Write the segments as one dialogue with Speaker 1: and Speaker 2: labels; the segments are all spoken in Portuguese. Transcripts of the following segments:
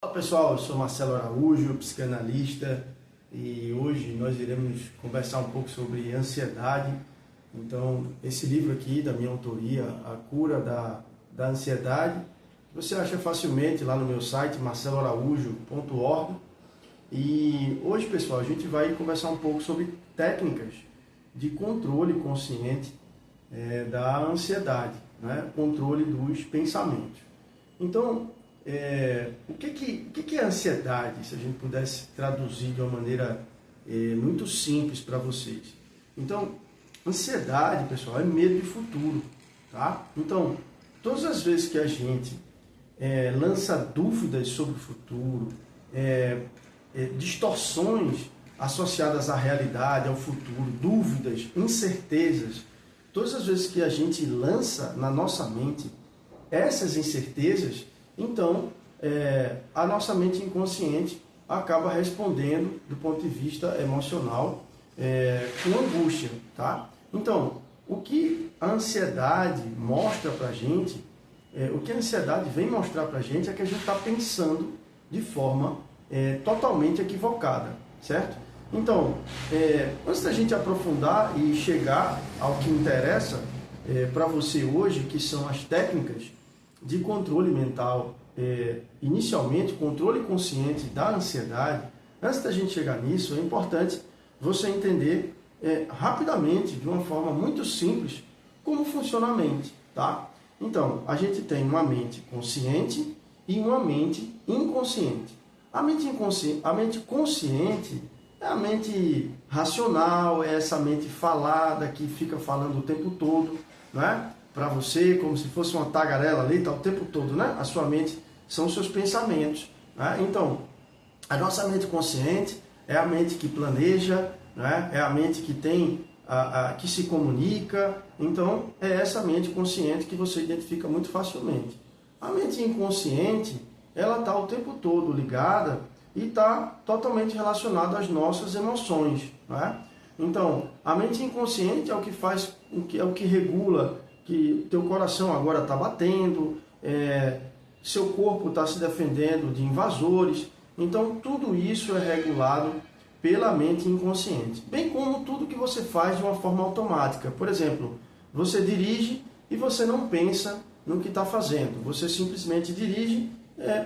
Speaker 1: Olá pessoal, eu sou Marcelo Araújo, psicanalista, e hoje nós iremos conversar um pouco sobre ansiedade. Então, esse livro aqui da minha autoria, A Cura da Ansiedade, você acha facilmente lá no meu site marceloaraújo.org. E hoje, pessoal, a gente vai conversar um pouco sobre técnicas de controle consciente da ansiedade, né? Controle dos pensamentos. Então, o que é ansiedade, se a gente pudesse traduzir de uma maneira muito simples para vocês? Então, ansiedade, pessoal, é medo de futuro, tá? Então, todas as vezes que a gente lança dúvidas sobre o futuro, distorções associadas à realidade, ao futuro, dúvidas, incertezas, todas as vezes que a gente lança na nossa mente essas incertezas, então a nossa mente inconsciente acaba respondendo do ponto de vista emocional com angústia, tá? Então, o que a ansiedade mostra pra gente, o que a ansiedade vem mostrar pra gente é que a gente está pensando de forma totalmente equivocada, certo? Então, antes da gente aprofundar e chegar ao que interessa para você hoje, que são as técnicas de controle mental, inicialmente controle consciente da ansiedade, antes da gente chegar nisso, é importante você entender rapidamente, de uma forma muito simples, como funciona a mente, tá? Então, a gente tem uma mente consciente e uma mente inconsciente. A mente consciente é a mente racional, é essa mente falada que fica falando o tempo todo, não é? Para você, como se fosse uma tagarela ali, tá o tempo todo, né? A sua mente são os seus pensamentos, né? Então, a nossa mente consciente é a mente que planeja, né? É a mente que tem, que se comunica. Então, é essa mente consciente que você identifica muito facilmente. A mente inconsciente, ela está o tempo todo ligada e está totalmente relacionada às nossas emoções, né? Então, a mente inconsciente é o que faz, é o que regula que teu coração agora está batendo, seu corpo está se defendendo de invasores. Então, tudo isso é regulado pela mente inconsciente. Bem como tudo que você faz de uma forma automática. Por exemplo, você dirige e você não pensa no que está fazendo. Você simplesmente dirige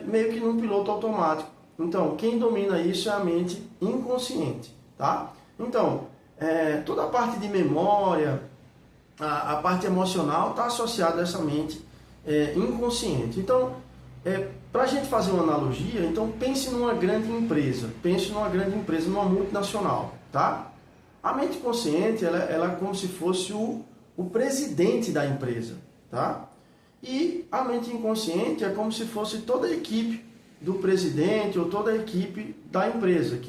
Speaker 1: meio que num piloto automático. Então, quem domina isso é a mente inconsciente, tá? Então, toda a parte de memória, a parte emocional está associada a essa mente inconsciente. Então, para a gente fazer uma analogia, então pense numa grande empresa, numa multinacional, tá? A mente consciente, ela é como se fosse o presidente da empresa, tá? E a mente inconsciente é como se fosse toda a equipe do presidente ou toda a equipe da empresa,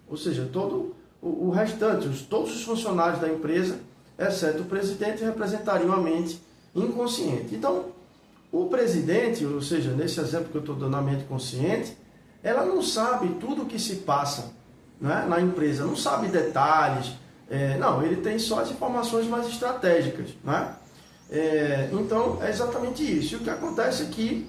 Speaker 1: ou seja, todo o restante, todos os funcionários da empresa, exceto o presidente, representariam a mente inconsciente. Então, o presidente, ou seja, nesse exemplo que eu estou dando, a mente consciente, ela não sabe tudo o que se passa, né, na empresa, não sabe detalhes, não, ele tem só as informações mais estratégicas, né? Então, é exatamente isso. E o que acontece é que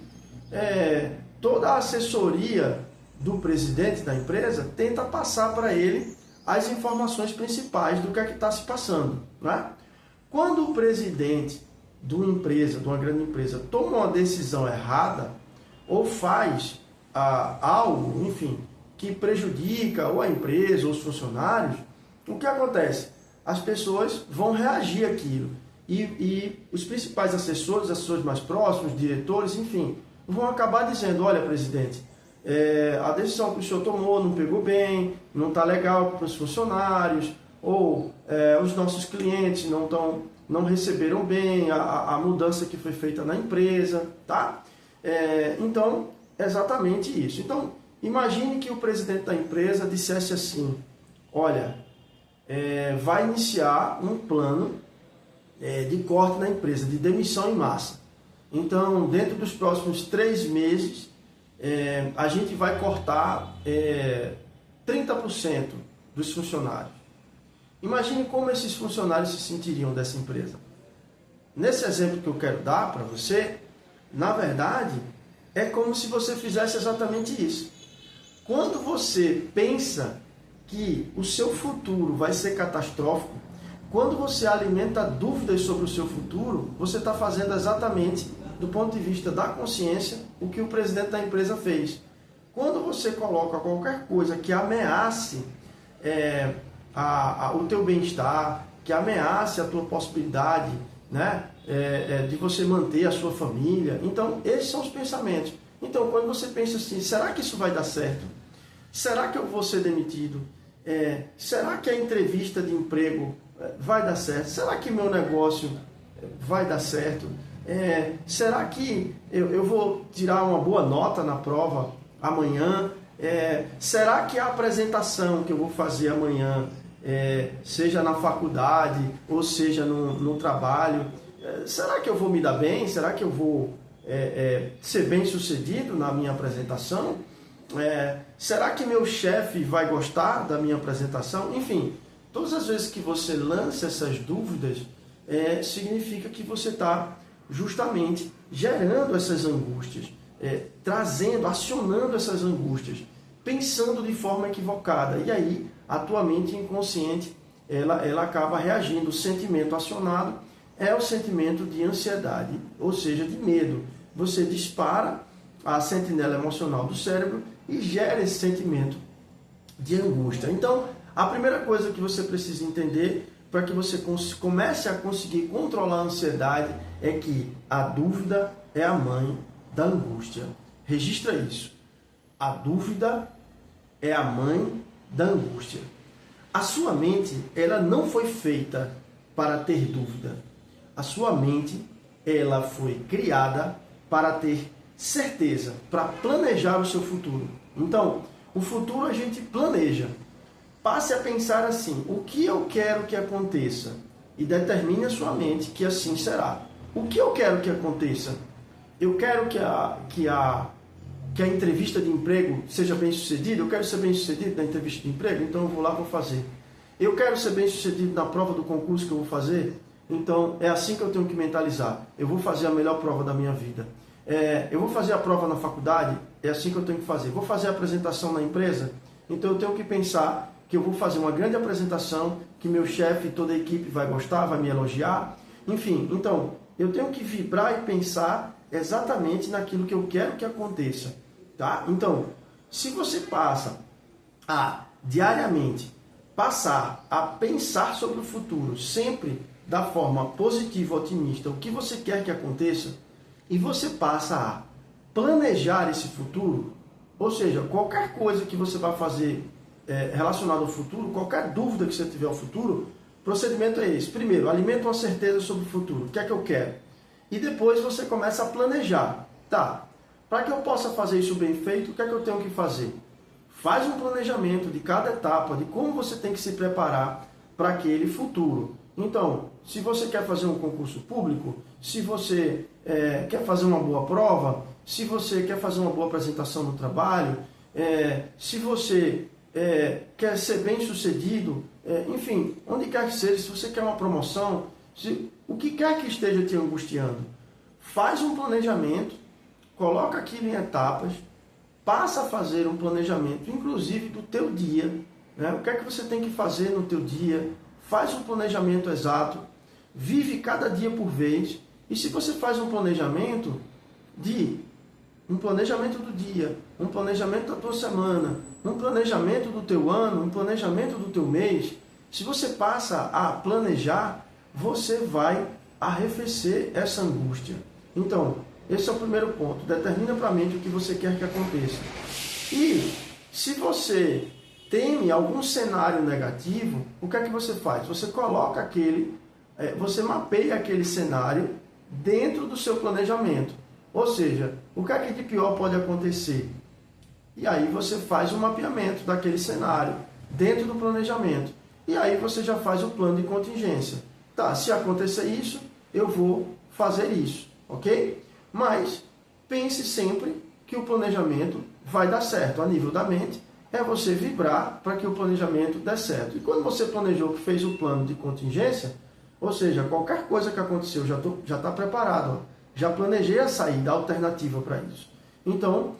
Speaker 1: toda a assessoria do presidente da empresa tenta passar para ele as informações principais do que é que está se passando, né? Quando o presidente de uma grande empresa, toma uma decisão errada ou faz algo, enfim, que prejudica ou a empresa ou os funcionários, o que acontece? As pessoas vão reagir àquilo e os principais assessores mais próximos, diretores, enfim, vão acabar dizendo: olha, presidente, a decisão que o senhor tomou não pegou bem, não está legal para os funcionários, ou os nossos clientes não receberam bem a mudança que foi feita na empresa, tá? Então, é exatamente isso. Então, imagine que o presidente da empresa dissesse assim: olha, vai iniciar um plano de corte na empresa, de demissão em massa. Então, dentro dos próximos 3 meses, a gente vai cortar 30% dos funcionários. Imagine como esses funcionários se sentiriam dessa empresa. Nesse exemplo que eu quero dar para você, na verdade, é como se você fizesse exatamente isso. Quando você pensa que o seu futuro vai ser catastrófico, quando você alimenta dúvidas sobre o seu futuro, você está fazendo exatamente, do ponto de vista da consciência, o que o presidente da empresa fez. Quando você coloca qualquer coisa que ameace o teu bem-estar, que ameace a tua possibilidade, né, de você manter a sua família, então esses são os pensamentos. Então, quando você pensa assim, será que isso vai dar certo? Será que eu vou ser demitido? Será que a entrevista de emprego vai dar certo? Será que meu negócio vai dar certo? Será que eu vou tirar uma boa nota na prova amanhã? Será que a apresentação que eu vou fazer amanhã, seja na faculdade ou seja no trabalho, será que eu vou me dar bem? Será que eu vou ser bem sucedido na minha apresentação? Será que meu chefe vai gostar da minha apresentação? Enfim, todas as vezes que você lança essas dúvidas, significa que você está justamente gerando essas angústias, acionando essas angústias, pensando de forma equivocada. E aí, a tua mente inconsciente, ela acaba reagindo. O sentimento acionado é o sentimento de ansiedade, ou seja, de medo. Você dispara a sentinela emocional do cérebro e gera esse sentimento de angústia. Então, a primeira coisa que você precisa entender para que você comece a conseguir controlar a ansiedade é que a dúvida é a mãe da angústia. Registra isso. A dúvida é a mãe da angústia. A sua mente, ela não foi feita para ter dúvida. A sua mente, ela foi criada para ter certeza, para planejar o seu futuro. Então, o futuro a gente planeja. Passe a pensar assim, o que eu quero que aconteça? E determine a sua mente que assim será. O que eu quero que aconteça? Eu quero que a entrevista de emprego seja bem sucedida. Eu quero ser bem sucedido na entrevista de emprego, então eu vou lá e vou fazer. Eu quero ser bem sucedido na prova do concurso que eu vou fazer, então é assim que eu tenho que mentalizar. Eu vou fazer a melhor prova da minha vida. Eu vou fazer a prova na faculdade, é assim que eu tenho que fazer. Vou fazer a apresentação na empresa, então eu tenho que pensar que eu vou fazer uma grande apresentação, que meu chefe e toda a equipe vai gostar, vai me elogiar. Enfim, então, eu tenho que vibrar e pensar exatamente naquilo que eu quero que aconteça. Tá? Então, se você passa a, diariamente, passar a pensar sobre o futuro, sempre da forma positiva, otimista, o que você quer que aconteça, e você passa a planejar esse futuro, ou seja, qualquer coisa que você vai fazer relacionado ao futuro, qualquer dúvida que você tiver ao futuro, o procedimento é esse. Primeiro, alimenta uma certeza sobre o futuro. O que é que eu quero? E depois você começa a planejar. Tá, para que eu possa fazer isso bem feito, o que é que eu tenho que fazer? Faz um planejamento de cada etapa, de como você tem que se preparar para aquele futuro. Então, se você quer fazer um concurso público, se você quer fazer uma boa prova, se você quer fazer uma boa apresentação no trabalho, se você quer ser bem sucedido, enfim, onde quer que seja, se você quer uma promoção, o que quer que esteja te angustiando, faz um planejamento, coloca aquilo em etapas, passa a fazer um planejamento, inclusive do teu dia, né? O que é que você tem que fazer no teu dia, faz um planejamento exato, vive cada dia por vez, e se você faz um planejamento do dia, um planejamento da tua semana, um planejamento do teu ano, um planejamento do teu mês, se você passa a planejar, você vai arrefecer essa angústia. Então, esse é o primeiro ponto. Determina para a mente o que você quer que aconteça. E se você teme algum cenário negativo, o que é que você faz? Você coloca você mapeia aquele cenário dentro do seu planejamento. Ou seja, o que é que de pior pode acontecer? E aí você faz um mapeamento daquele cenário dentro do planejamento. E aí você já faz o plano de contingência. Tá, se acontecer isso, eu vou fazer isso, ok? Mas pense sempre que o planejamento vai dar certo. A nível da mente, é você vibrar para que o planejamento dê certo. E quando você planejou, que fez o plano de contingência, ou seja, qualquer coisa que aconteceu, já está preparado. Já planejei a saída, a alternativa para isso. Então,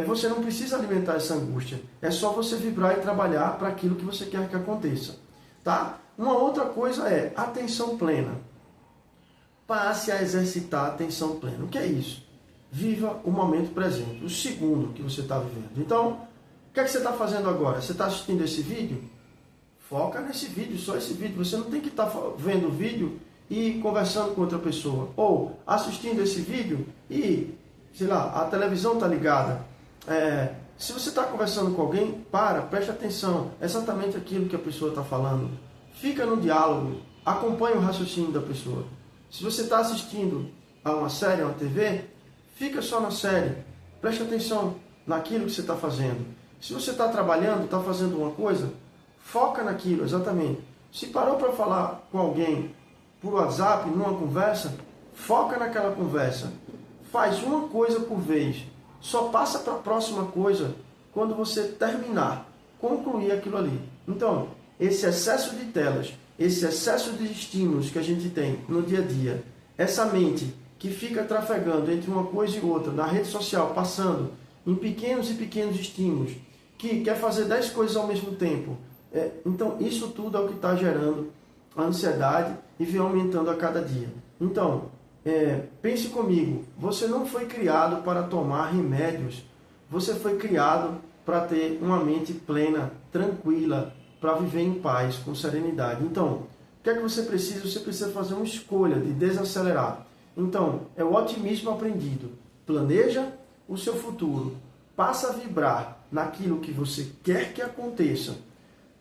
Speaker 1: você não precisa alimentar essa angústia. É só você vibrar e trabalhar para aquilo que você quer que aconteça. Tá? Uma outra coisa é atenção plena. Passe a exercitar a atenção plena. O que é isso? Viva o momento presente, o segundo que você está vivendo. Então, o que é que você está fazendo agora? Você está assistindo esse vídeo? Foca nesse vídeo, só esse vídeo. Você não tem que estar vendo o vídeo e conversando com outra pessoa. Ou assistindo esse vídeo e, sei lá, a televisão está ligada. Se você está conversando com alguém, preste atenção. Exatamente aquilo que a pessoa está falando. Fica no diálogo, acompanhe o raciocínio da pessoa. Se você está assistindo a uma série, a uma TV, fica só na série. Preste atenção naquilo que você está fazendo. Se você está trabalhando, está fazendo uma coisa, foca naquilo, exatamente. Se parou para falar com alguém por WhatsApp, numa conversa, foca naquela conversa. Faz uma coisa por vez. Só passa para a próxima coisa quando você terminar, concluir aquilo ali. Então, esse excesso de telas, esse excesso de estímulos que a gente tem no dia a dia, essa mente que fica trafegando entre uma coisa e outra, na rede social, passando em pequenos e pequenos estímulos, que quer fazer 10 coisas ao mesmo tempo. Então, isso tudo é o que está gerando a ansiedade e vem aumentando a cada dia. Então, pense comigo, você não foi criado para tomar remédios, você foi criado para ter uma mente plena, tranquila, para viver em paz, com serenidade. Então, o que é que você precisa? Você precisa fazer uma escolha de desacelerar. Então, é o otimismo aprendido. Planeja o seu futuro. Passa a vibrar naquilo que você quer que aconteça.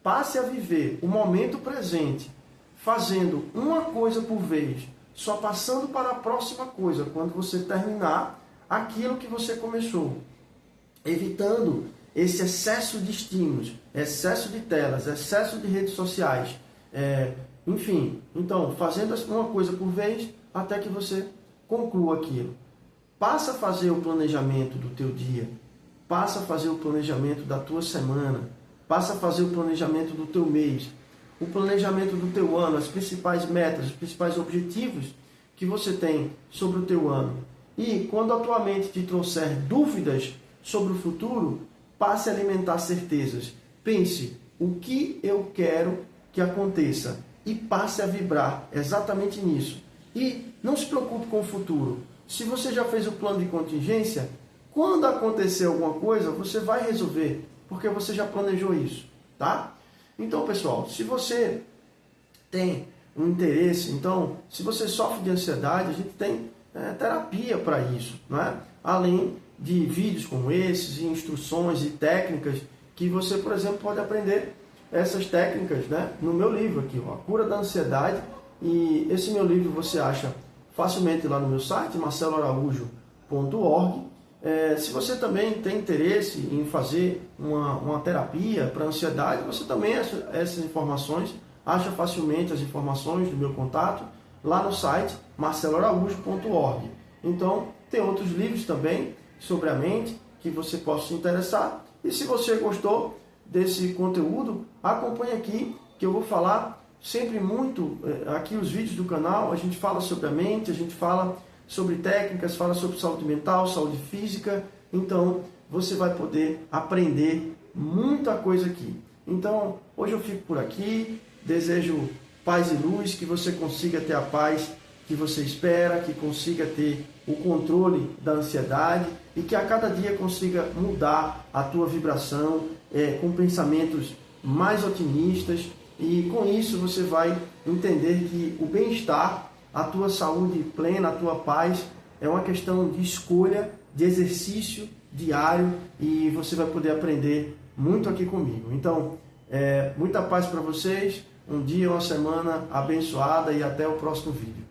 Speaker 1: Passe a viver o momento presente, fazendo uma coisa por vez, só passando para a próxima coisa quando você terminar aquilo que você começou. Evitando esse excesso de estímulos, excesso de telas, excesso de redes sociais, enfim. Então, fazendo uma coisa por vez até que você conclua aquilo. Passa a fazer o planejamento do teu dia, passa a fazer o planejamento da tua semana, passa a fazer o planejamento do teu mês, o planejamento do teu ano, as principais metas, os principais objetivos que você tem sobre o teu ano. E quando a tua mente te trouxer dúvidas sobre o futuro, passe a alimentar certezas. Pense, o que eu quero que aconteça? E passe a vibrar exatamente nisso. E não se preocupe com o futuro. Se você já fez o plano de contingência, quando acontecer alguma coisa, você vai resolver, porque você já planejou isso, tá? Então, pessoal, se você tem um interesse, então, se você sofre de ansiedade, a gente tem terapia para isso, né? Além de vídeos como esses, e instruções e técnicas que você, por exemplo, pode aprender essas técnicas, né, no meu livro aqui, ó, A Cura da Ansiedade. E esse meu livro você acha facilmente lá no meu site, marceloaraújo.org. Se você também tem interesse em fazer uma terapia para ansiedade, você também essas informações, acha facilmente as informações do meu contato lá no site marceloaraújo.org. Então, tem outros livros também sobre a mente que você possa se interessar. E se você gostou desse conteúdo, acompanhe aqui que eu vou falar sempre muito, aqui os vídeos do canal, a gente fala sobre a mente, a gente fala sobre técnicas, fala sobre saúde mental, saúde física. Então, você vai poder aprender muita coisa aqui. Então, hoje eu fico por aqui, desejo paz e luz, que você consiga ter a paz que você espera, que consiga ter o controle da ansiedade e que a cada dia consiga mudar a tua vibração com pensamentos mais otimistas, e com isso você vai entender que o bem-estar, a tua saúde plena, a tua paz é uma questão de escolha, de exercício diário, e você vai poder aprender muito aqui comigo. Então, muita paz para vocês, um dia, uma semana abençoada e até o próximo vídeo.